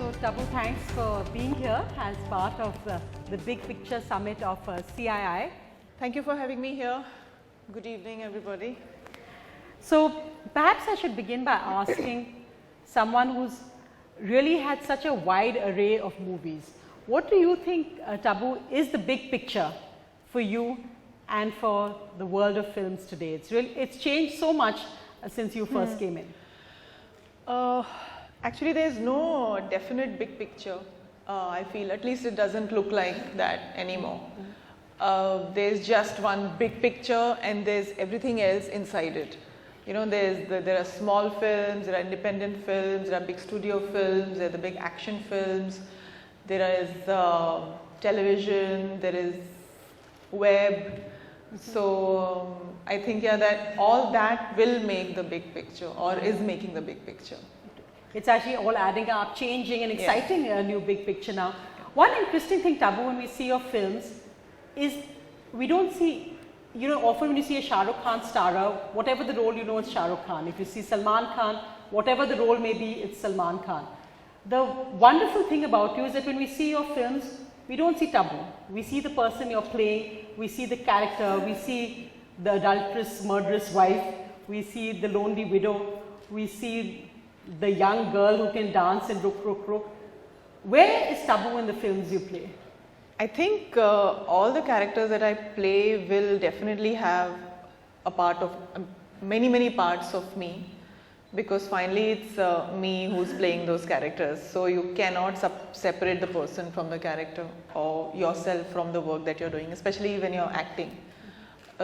So Tabu, thanks for being here as part of the Big Picture Summit of CII. Thank you for having me here. Good evening, everybody. So perhaps I should begin by asking someone who's really had such a wide array of movies. What do you think, Tabu, is the big picture for you and for the world of films today? It's changed so much since you first came in. Actually, there's no definite big picture. I feel, at least it doesn't look like that anymore. There's just one big picture and there's everything else inside it. You know, there are small films, there are independent films, there are big studio films, there are the big action films, there is television, there is web. So I think, yeah, that all that will make the big picture or is making the big picture. It's actually all adding up, changing and exciting a new big picture now. One interesting thing, Tabu, when we see your films is we don't see, you know, often when you see a Shah Rukh Khan starrer, whatever the role, you know it's Shah Rukh Khan. If you see Salman Khan, whatever the role may be, it's Salman Khan. The wonderful thing about you is that when we see your films, we don't see Tabu. We see the person you're playing, we see the character, we see the adulterous, murderous wife, we see the lonely widow, we see the young girl who can dance and rook. Where is Tabu in the films you play? I think all the characters that I play will definitely have a part of, many parts of me, because finally it's me who's playing those characters. So you cannot separate the person from the character or yourself from the work that you're doing, especially when you're acting.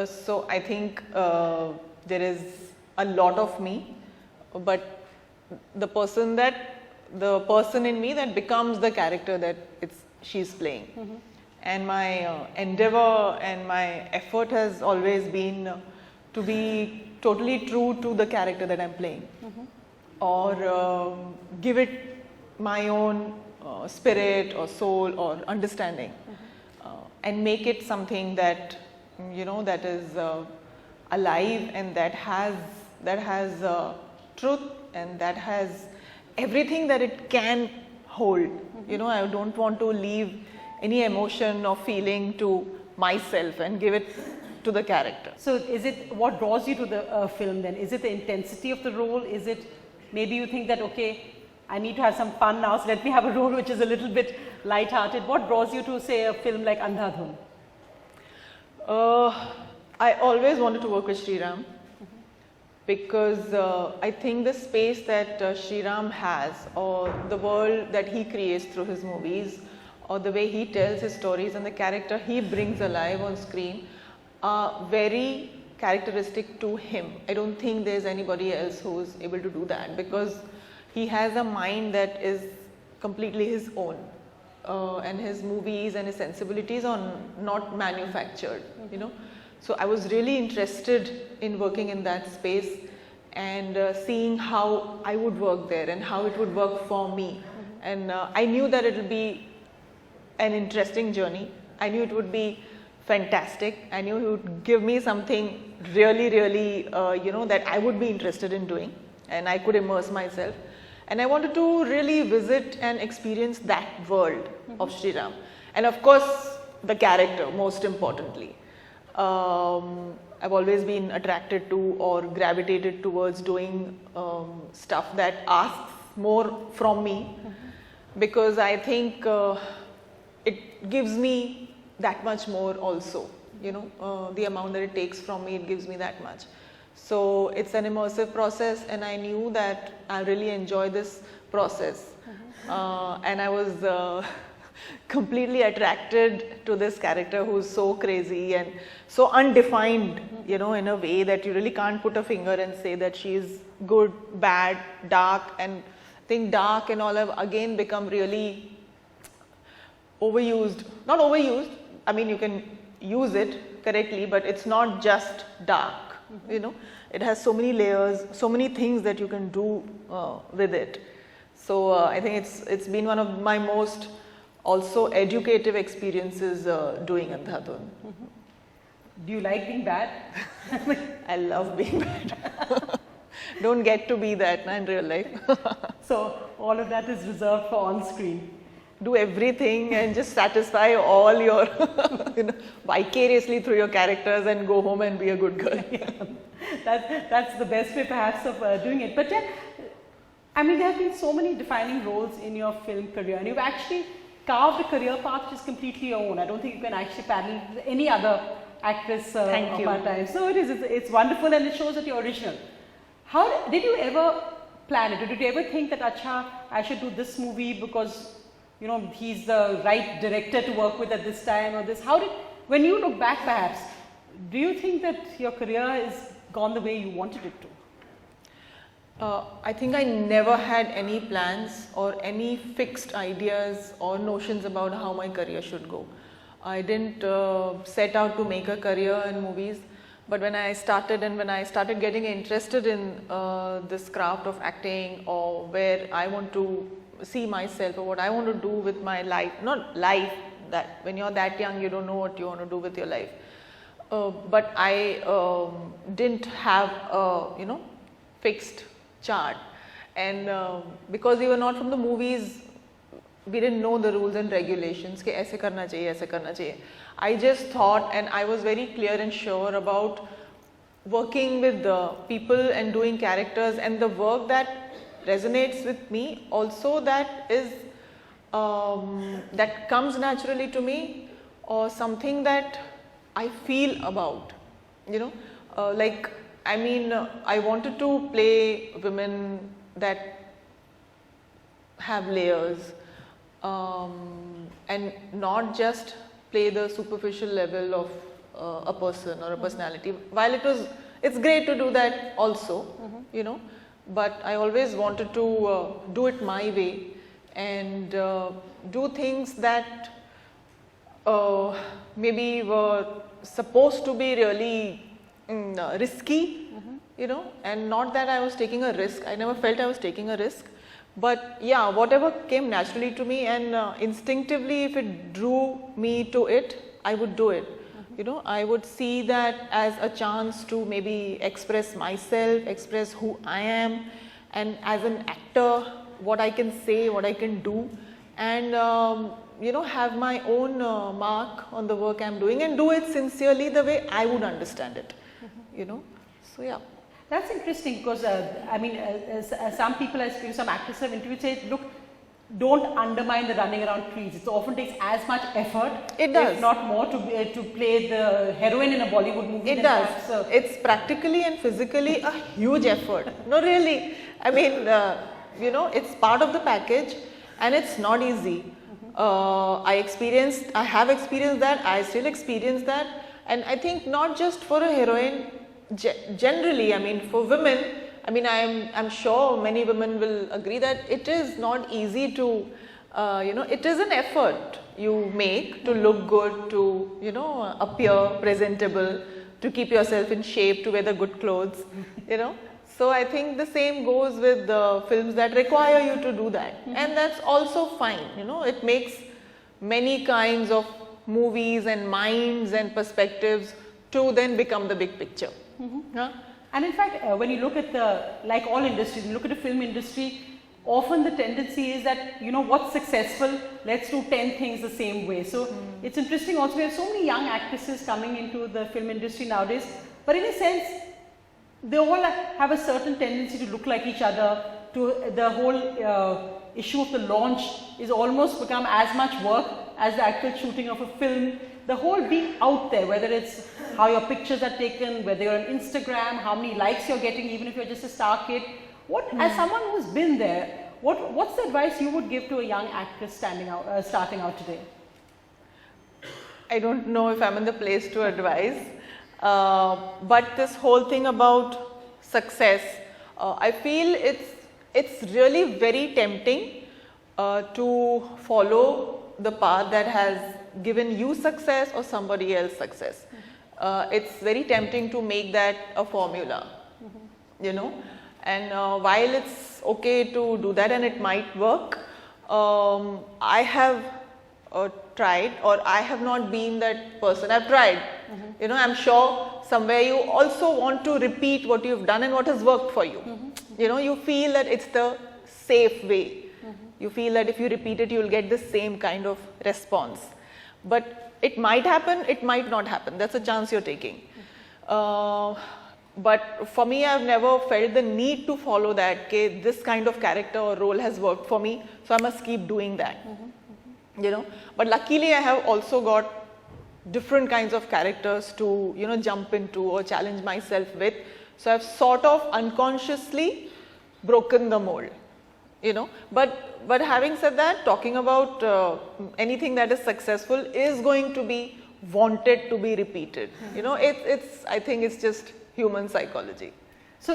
So I think there is a lot of me, but the person in me that becomes the character that she's playing. And my endeavor and my effort has always been to be totally true to the character that I'm playing, or give it my own spirit or soul or understanding, and make it something that, you know, that is alive and that has truth and that has everything that it can hold. You know, I don't want to leave any emotion or feeling to myself and give it to the character. So is it, what draws you to the film then? Is it the intensity of the role? Is it maybe you think that, okay, I need to have some fun now, so let me have a role which is a little bit light-hearted? What draws you to, say, a film like Andhadhun? I always wanted to work with Sriram, because I think the space that Sriram has, or the world that he creates through his movies, or the way he tells his stories and the character he brings alive on screen, are very characteristic to him. I don't think there's anybody else who's able to do that, because he has a mind that is completely his own, and his movies and his sensibilities are not manufactured, you know. So I was really interested in working in that space and seeing how I would work there and how it would work for me. And I knew that it would be an interesting journey. I knew it would be fantastic. I knew it would give me something really, you know, that I would be interested in doing, and I could immerse myself. And I wanted to really visit and experience that world of Sriram. And of course, the character, most importantly. I've always been attracted to or gravitated towards doing stuff that asks more from me, because I think it gives me that much more also, you know, the amount that it takes from me, it gives me that much. So it's an immersive process, and I knew that I really enjoy this process, and I was completely attracted to this character who's so crazy and so undefined, you know, in a way that you really can't put a finger and say that she is good, bad, dark. And I think dark and all have again become really overused. Not overused, I mean, you can use it correctly, but it's not just dark, you know. It has so many layers, so many things that you can do with it. So I think it's been one of my most also educative experiences doing Andhadhun. Do you like being bad? I love being bad. don't get to be that in real life. So all of that is reserved for on screen. Do everything and just satisfy all your, vicariously through your characters and go home and be a good girl. Yeah. That's the best way perhaps of doing it. But yeah, I mean, there have been so many defining roles in your film career, and you've actually carved a career path which is completely your own. I don't think you can actually parallel any other actress of our time. So it's wonderful, and it shows that you're original. How did you ever plan it? Did you ever think that, acha, I should do this movie because he's the right director to work with at this time, or this? When you look back perhaps, do you think that your career has gone the way you wanted it to? I think I never had any plans or any fixed ideas or notions about how my career should go. I didn't set out to make a career in movies, but when I started getting interested in this craft of acting, or where I want to see myself or what I want to do with my life, not life, that when you're that young you don't know what you want to do with your life, but I didn't have a fixed chart, and because we were not from the movies, we didn't know the rules and regulations कि ऐसे करना चाहिए, ऐसे करना चाहिए. I just thought, and I was very clear and sure about working with the people and doing characters, and the work that resonates with me also, that is that comes naturally to me, or something that I feel about, like, I mean, I wanted to play women that have layers, and not just play the superficial level of a person or a personality. While it's great to do that also, but I always wanted to do it my way, and do things that maybe were supposed to be really risky, and not that I was taking a risk. I never felt I was taking a risk, but yeah, whatever came naturally to me, and instinctively, if it drew me to it, I would do it. I would see that as a chance to maybe express myself, express who I am, and as an actor, what I can say, what I can do, and have my own mark on the work I'm doing, and do it sincerely the way I would understand it. So yeah. That's interesting, because I mean, some people, some actors have interviewed, say, look, don't undermine the running around trees. It often takes as much effort, if not more, to play the heroine in a Bollywood movie. It does. It's practically and physically a huge effort. No, really. I mean, it's part of the package, and it's not easy. I have experienced that. I still experience that, and I think not just for a heroine. Generally, I mean, for women, I mean, I'm sure many women will agree that it is not easy to, it is an effort you make to look good, to, appear presentable, to keep yourself in shape, to wear the good clothes, So I think the same goes with the films that require you to do that, and that's also fine, it makes many kinds of movies and minds and perspectives to then become the big picture. And in fact, when you look at like all industries, you look at the film industry, often the tendency is that, what's successful, let's do 10 things the same way. So it's interesting also, we have so many young actresses coming into the film industry nowadays, but in a sense, they all have a certain tendency to look like each other. The whole issue of the launch is almost become as much work as the actual shooting of a film. The whole being out there, whether it's how your pictures are taken, whether you're on Instagram, how many likes you're getting, even if you're just a star kid. As someone who's been there, what's the advice you would give to a young actress starting out today? I don't know if I'm in the place to advise, but this whole thing about success, I feel it's really very tempting to follow the path that has given you success or somebody else success. It's very tempting to make that a formula, and while it's okay to do that and it might work, I have tried, or I have not been that person. I've tried, I'm sure somewhere you also want to repeat what you've done and what has worked for you. You know, you feel that it's the safe way. You feel that if you repeat it, you'll get the same kind of response. But it might happen, it might not happen. That's a chance you're taking. But for me, I've never felt the need to follow that. Okay, this kind of character or role has worked for me, so I must keep doing that. You know, but luckily I have also got different kinds of characters to, you know, jump into or challenge myself with. So I've sort of unconsciously broken the mold, you know. But having said that, talking about anything that is successful is going to be wanted to be repeated. You know, I think it's just human psychology. So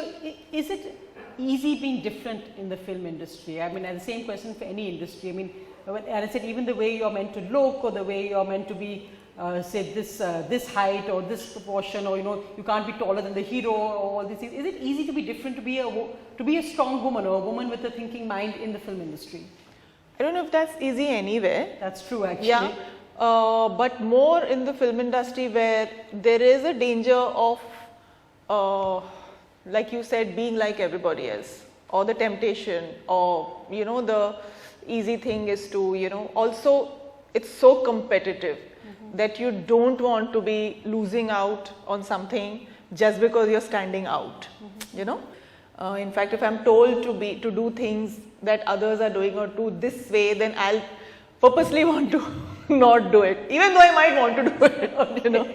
is it easy being different in the film industry? I mean, and the same question for any industry. I mean, and I said even the way you're meant to look, or the way you're meant to be, say this height or this proportion, or you know, you can't be taller than the hero, or all these things. Is it easy to be different, to be a strong woman or a woman with a thinking mind in the film industry? I don't know if that's easy anywhere. That's true, actually. Yeah, but more in the film industry where there is a danger of, like you said, being like everybody else, or the temptation, or you know, the easy thing is to, you know, also it's so competitive that you don't want to be losing out on something just because you're standing out, you know. In fact, if I'm told to do things that others are doing or do this way, then I'll purposely want to not do it, even though I might want to do it, you know.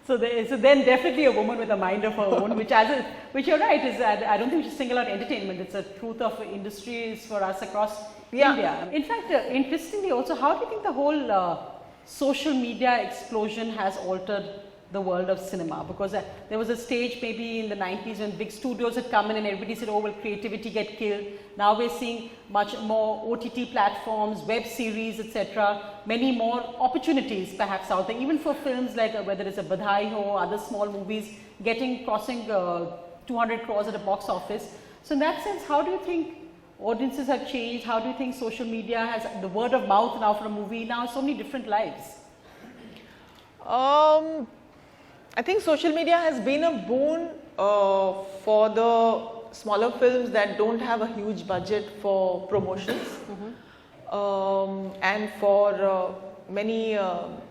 So then definitely a woman with a mind of her own, which you're right, is I don't think we should single out entertainment. It's a truth of industries for us across India. In fact, interestingly also, how do you think the whole social media explosion has altered the world of cinema? Because there was a stage maybe in the 90s when big studios had come in and everybody said, oh, will creativity get killed? Now we're seeing much more OTT platforms, web series, etc. Many more opportunities perhaps out there, even for films like whether it's a Badhai Ho or other small movies crossing 200 crores at a box office. So in that sense, how do you think audiences have changed? How do you think social media has, the word of mouth now for a movie now, so many different lives? I think social media has been a boon for the smaller films that don't have a huge budget for promotions, and for many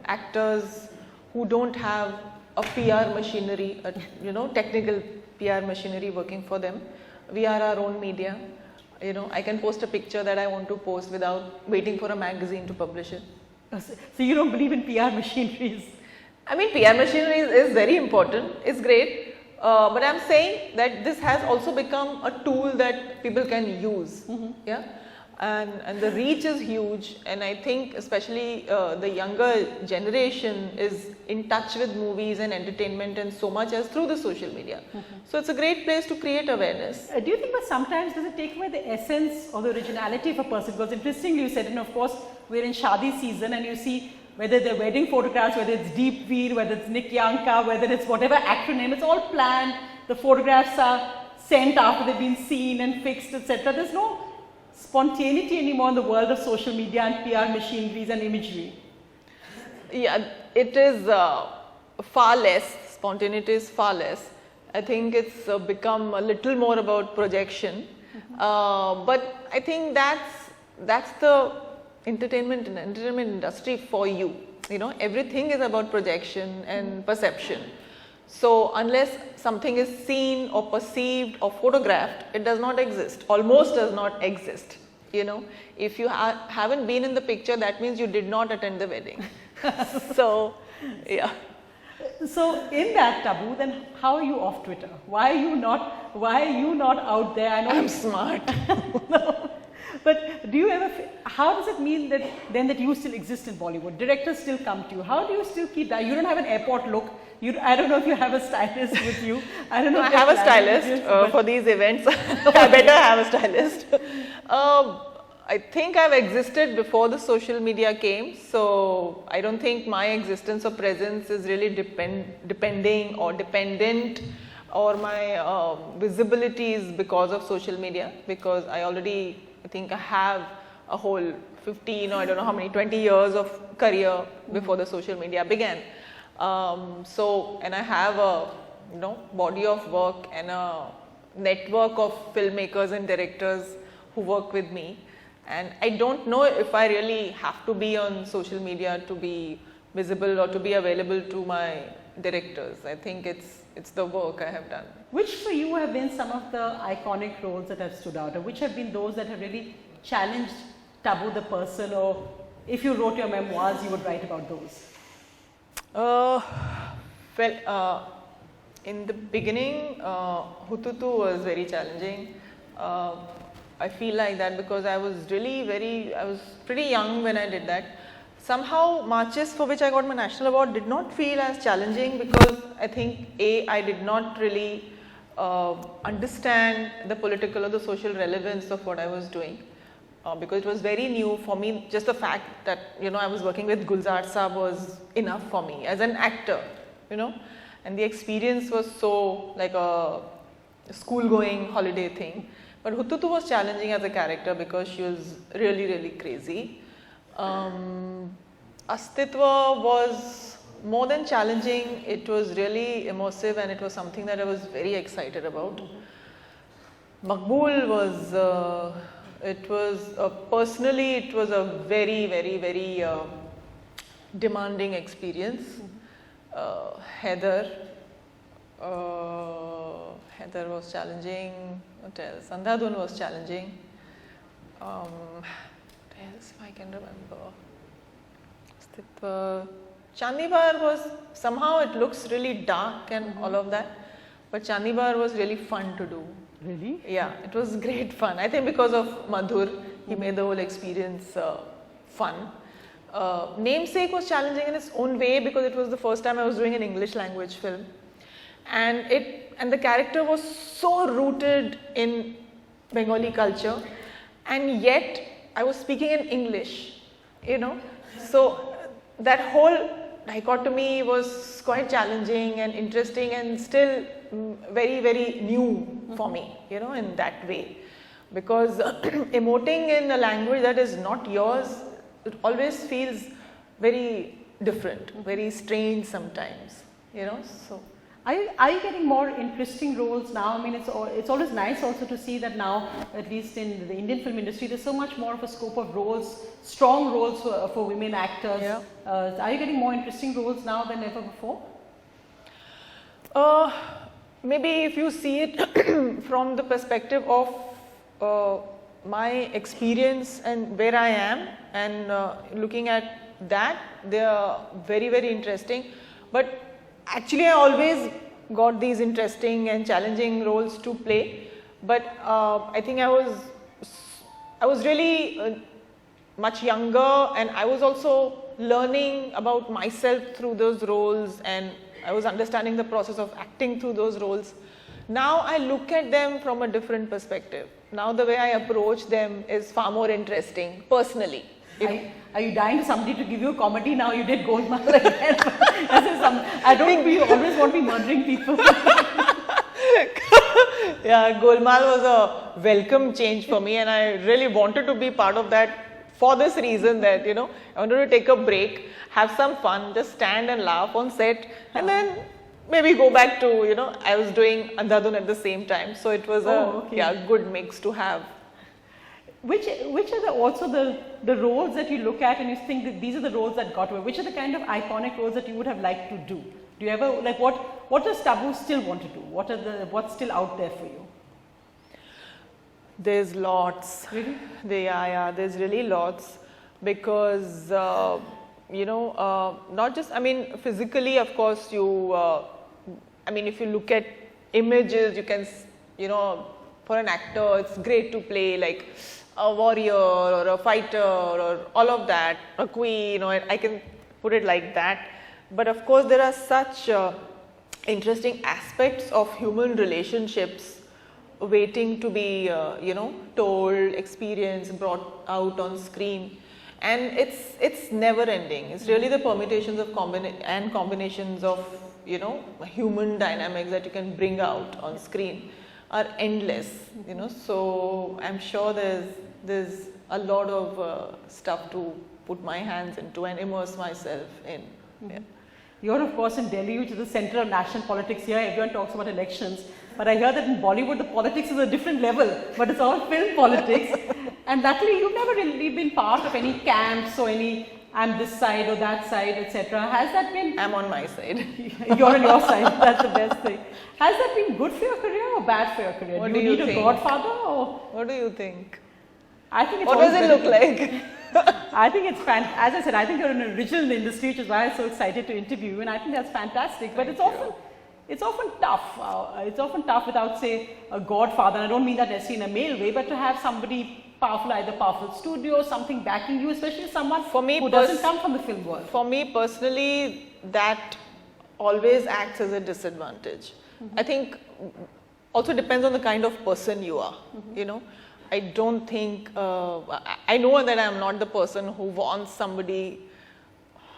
actors who don't have a PR machinery, you know, technical PR machinery working for them. We are our own media. You know, I can post a picture that I want to post without waiting for a magazine to publish it. So you don't believe in PR machineries? I mean, PR machinery is very important, it's great, but I'm saying that this has also become a tool that people can use, yeah, and the reach is huge, and I think especially the younger generation is in touch with movies and entertainment and so much as through the social media. So it's a great place to create awareness. Do you think that sometimes does it take away the essence or the originality of a person? Because interestingly you said, and of course we're in Shadi season and you see whether they're wedding photographs, whether it's Deep Veer, whether it's Nick Yanka, whether it's whatever acronym, it's all planned. The photographs are sent after they've been seen and fixed, etc. There's no spontaneity anymore in the world of social media and PR machineries and imagery. Yeah, it is far less, spontaneity is far less. I think it's become a little more about projection, but I think that's the entertainment industry for you. You know, everything is about projection and perception. So unless something is seen or perceived or photographed, it does not exist, almost does not exist. You know, if you haven't been in the picture, that means you did not attend the wedding. So, yeah. So in that, Tabu, then how are you off Twitter? Why are you not out there? I know I'm smart. No. But do you ever, how does it mean that then that you still exist in Bollywood? Directors still come to you. How do you still keep that? You don't have an airport look. I don't know if you have a stylist with you. I don't know. I have a stylist for these events. I better have a stylist. I think I've existed before the social media came, so I don't think my existence or presence is really depending or dependent, or my visibility is because of social media, because I think I have a whole 15 or I don't know how many, 20 years of career before the social media began. And I have a body of work and a network of filmmakers and directors who work with me, and I don't know if I really have to be on social media to be visible or to be available to my directors. I think it's the work I have done. Which for you have been some of the iconic roles that have stood out, or which have been those that have really challenged Tabu the person, or if you wrote your memoirs, you would write about those? In the beginning, Hututu was very challenging. I feel like that because I was pretty young when I did that. Somehow, Marches, for which I got my national award, did not feel as challenging because I think I did not really understand the political or the social relevance of what I was doing. Because it was very new for me. Just the fact that I was working with Gulzar Saab was enough for me as an actor, and the experience was so like a school-going holiday thing. But Hututu was challenging as a character because she was really crazy. Astitva was more than challenging. It was really immersive, and it was something that I was very excited about. Maqbool was. Personally, it was a very demanding experience. Heather was challenging. What else? Andhadhun was challenging. What else I can remember? Chandibar was, somehow it looks really dark and all of that, but Chandibar was really fun to do. Really? Yeah, it was great fun. I think because of Madhur, he made the whole experience fun. Namesake was challenging in its own way because it was the first time I was doing an English language film, and the character was so rooted in Bengali culture, and yet I was speaking in English, So that whole dichotomy was quite challenging and interesting, and still very new for me, in that way, because emoting in a language that is not yours, it always feels very different, very strange sometimes, so. Are you getting more interesting roles now? I mean, it's always nice also to see that now, at least in the Indian film industry, there's so much more of a scope of roles, strong roles for women actors. Yeah. Are you getting more interesting roles now than ever before? Maybe if you see it from the perspective of my experience and where I am, and looking at that, they are very interesting. But actually, I always got these interesting and challenging roles to play, but I think I was really much younger, and I was also learning about myself through those roles, and I was understanding the process of acting through those roles. Now I look at them from a different perspective. Now the way I approach them is far more interesting, personally. Are you dying for somebody to give you a comedy now? You did Golmaal again. I don't think you always want to be murdering people. Yeah, Golmaal was a welcome change for me, and I really wanted to be part of that for this reason that, I wanted to take a break, have some fun, just stand and laugh on set, and then maybe go back to, I was doing Andhadhun at the same time. So it was a good mix to have. Which are also the roles that you look at and you think that these are the roles that got away? Which are the kind of iconic roles that you would have liked to do? Do you ever, like, what does Tabu still want to do? What's still out there for you? There's lots. Really? Yeah, there's really lots, because not just, physically, of course, if you look at images, you can, for an actor, it's great to play like a warrior or a fighter or all of that, a queen, I can put it like that. But of course, there are such interesting aspects of human relationships waiting to be, told, experienced, brought out on screen. And it's never ending. It's really the permutations of combinations of, human dynamics that you can bring out on screen are endless, So I'm sure there's a lot of stuff to put my hands into and immerse myself in. Yeah. You're of course in Delhi, which is the center of national politics here. Everyone talks about elections. but I hear that in Bollywood the politics is a different level, but it's all film politics. And luckily you've never really been part of any camps or any I'm this side or that side, etc. Has that been? I'm on my side. You're on your side. That's the best thing. Has that been good for your career or bad for your career? What do you need think? a godfather or? What do you think? I think it's What does it look like? I think it's as I said, I think you're an original in the industry, which is why I'm so excited to interview you, and I think that's fantastic. But it's often tough. It's often tough without, say, a godfather. And I don't mean that necessarily in a male way, but to have somebody powerful, either powerful studio, something backing you, especially someone who doesn't come from the film world. For me personally, that always acts as a disadvantage. I think also depends on the kind of person you are. You know, I don't think I know that I am not the person who wants somebody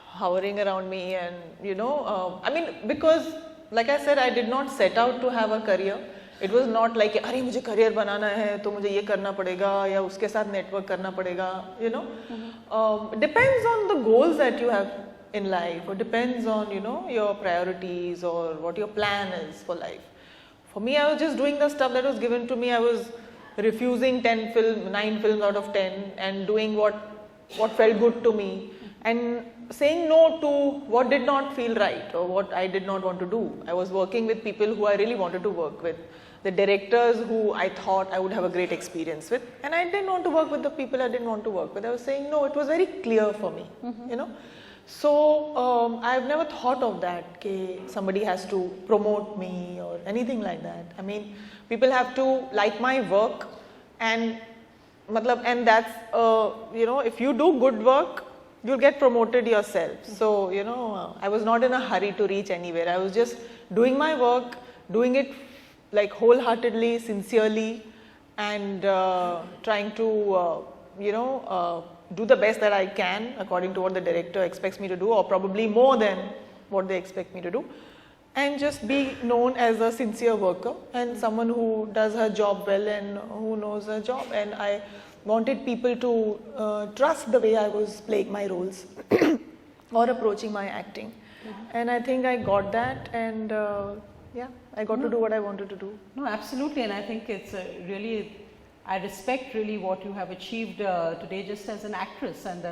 hovering around me, and I mean, because like I said, I did not set out to have a career. It was not like अरे मुझे career बनाना है तो मुझे ये करना पड़ेगा या उसके साथ network करना पड़ेगा. Depends on the goals that you have in life, or depends on your priorities or what your plan is for life. For me, I was just doing the stuff that was given to me. I was refusing 9 films out of 10 and doing what felt good to me, and saying no to what did not feel right or what I did not want to do. I was working with people who I really wanted to work with, the directors who I thought I would have a great experience with, and I didn't want to work with the people I didn't want to work with. I was saying no. It was very clear for me, So I've never thought of that, okay, somebody has to promote me or anything like that. I mean, people have to like my work, and that's if you do good work, you'll get promoted yourself. So I was not in a hurry to reach anywhere. I was just doing my work, doing it like wholeheartedly, sincerely, and trying to do the best that I can according to what the director expects me to do, or probably more than what they expect me to do, and just be known as a sincere worker and someone who does her job well and who knows her job. And I wanted people to trust the way I was playing my roles or approaching my acting. And I think I got that, and I got to do what I wanted to do. No, absolutely, and I think it's really, I respect really what you have achieved today, just as an actress and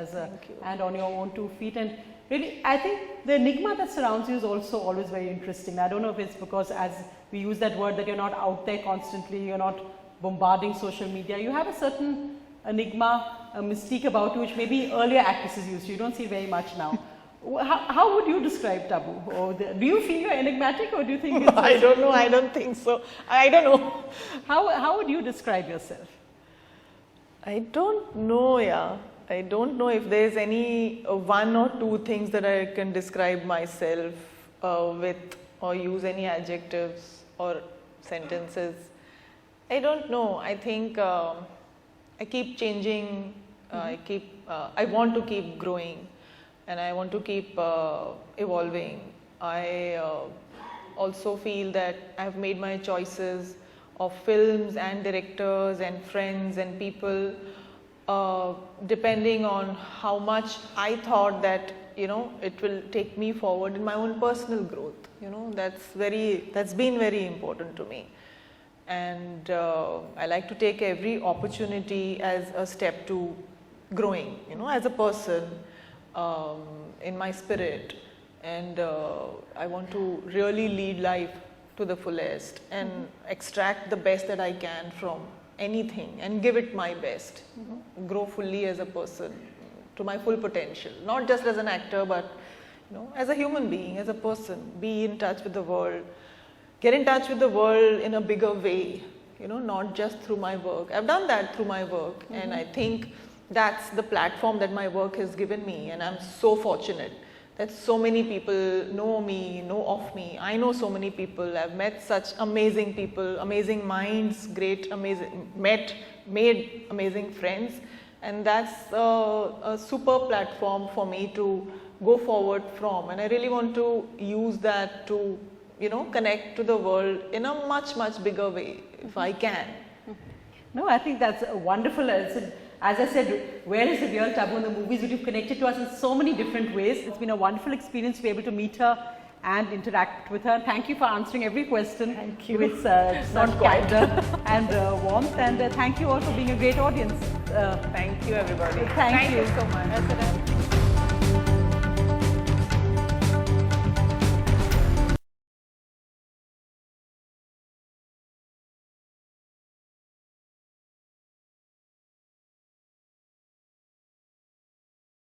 and on your own 2 feet. And really, I think the enigma that surrounds you is also always very interesting. I don't know if it's because, as we use that word, that you're not out there constantly, you're not bombarding social media. You have a certain enigma, a mystique about you, which maybe earlier actresses used to. You don't see it very much now. How would you describe Tabu? Or do you feel you're enigmatic, or do you think it's I don't know. I don't think so. I don't know. How would you describe yourself? I don't know, I don't know if there's any 1 or 2 things that I can describe myself with, or use any adjectives or sentences. I don't know. I think I keep changing. I want to keep growing, and I want to keep evolving. I also feel that I've made my choices of films and directors and friends and people depending on how much I thought that it will take me forward in my own personal growth. That's been very important to me, and I like to take every opportunity as a step to growing, as a person, in my spirit, and I want to really lead life to the fullest and extract the best that I can from anything and give it my best, grow fully as a person to my full potential, not just as an actor, but as a human being, as a person, be in touch with the world, get in touch with the world in a bigger way, not just through my work. I've done that through my work, and I think that's the platform that my work has given me, and I'm so fortunate that so many people know me, know of me. I know so many people. I've met such amazing people, amazing minds, made amazing friends, and that's a super platform for me to go forward from. And I really want to use that to, connect to the world in a much, much bigger way, if I can. No, I think that's wonderful. As I said, where is the real Tabu in the movies? But you've connected to us in so many different ways. It's been a wonderful experience to be able to meet her and interact with her. Thank you for answering every question. Thank you. With such candor and warmth. And thank you all for being a great audience. Thank you, everybody. Thank you so much.